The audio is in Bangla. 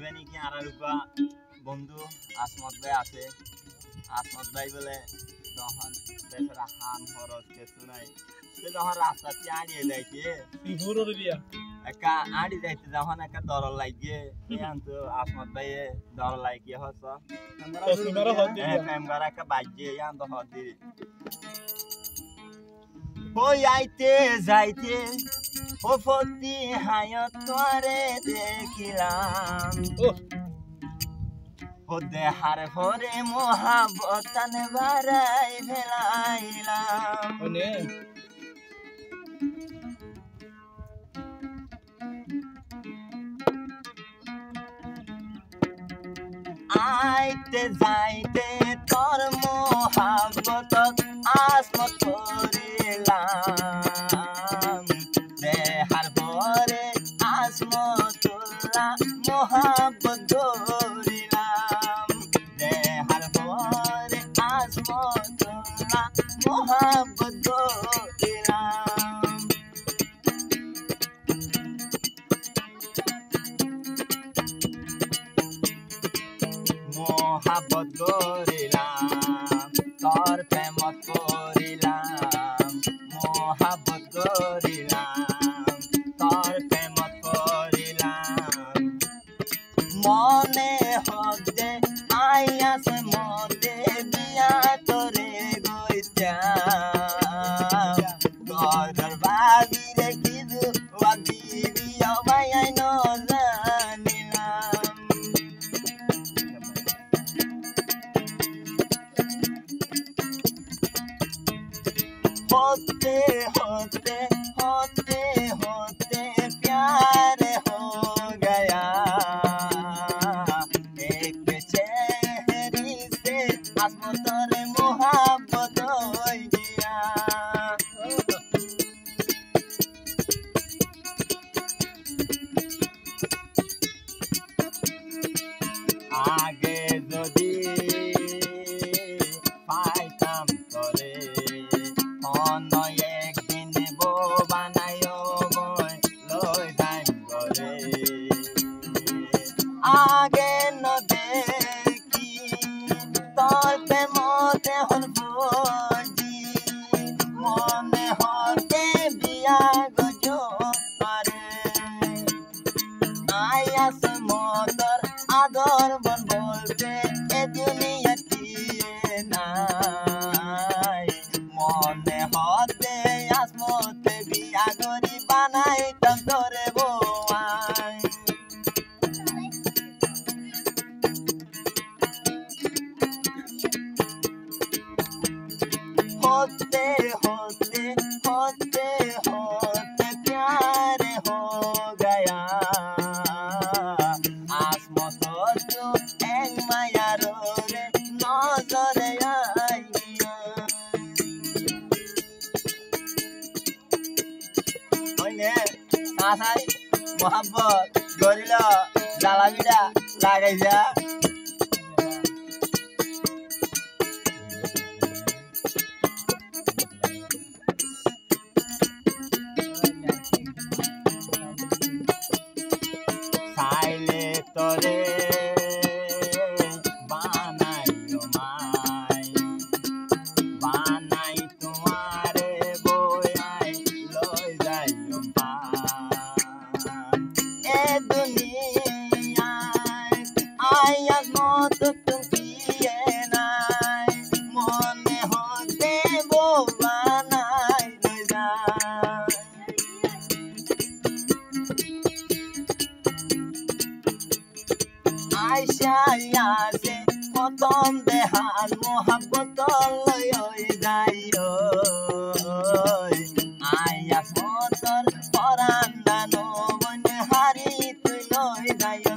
যাইবে নাকি আর রূপা বন্ধু আসমত ভাই আছে আসমত ভাই বলে তখন বেচারা হান খরচ কিছু নাই সে যখন রাস্তাতে আড়িয়ে যাইছে একা আড়ি যাইতে যখন একটা দর লাগিয়ে তো আসমত ভাই দর লাগিয়ে হস প্রেম করা একটা বাজ্যে তো হদি ওই আইতে যাইতে ও ফতি হায়ত তোরে দেখিলাম ও দেহার ভরে মহাবতান বাড়াই ফেলাইলাম আইতে যাইতে তোর মহাবত আসমত করিলাম দেহার ভরে আসমতুল্লাহ মহাবত ধরিলাম দেহার ভরে আসমতুল্লাহ মহাবত ধরিলাম মহাবত ধরিলাম তোর প্রেমত করিলাম মহাবত ধরিলাম তোর প্রেমত করিলাম মনে হতে আইয়াস মতে বিয়া তোরে গইতাম তোর ভাবি রে কিছু ভাবি বিয়া ভাই ন জানিলাম होते होते होते होते प्यार हो गया एक चेहरे से आसमान मोहब्बत हो गया आगे যদি পাইতাম তোরে একদিন বানায় মই লৈ যাম ঘরে আগে নদেখি তোর প্রেমতে হল বুঝি মনে হতে বিয়া গজ পারে আয়াস মতর আদর বন বলতে এ দুনিয়াতে নাই মনে হতে আসমতে বিয়া গরি বানাই তরে বউয়াই होते होते होते होते प्यार हो गया आसमत तो एक माया रे नजर आइया ओने सासाई मोहब्बत गरिला जालाबिडा लागाइजा সাইলে তরে বানাইও মাই বানাই তোমারে বয়াই লই যাইও পান এ দুনিয়ায় আয়াস মত তুমি নাই মনে হতে বউ বানাই লই যায় আয়শা ইয়াসে প্রথম দেহার মোহাব্বত লই যাইও আয়াস মতর পরান্দানো বন হারি তুই লই যাইও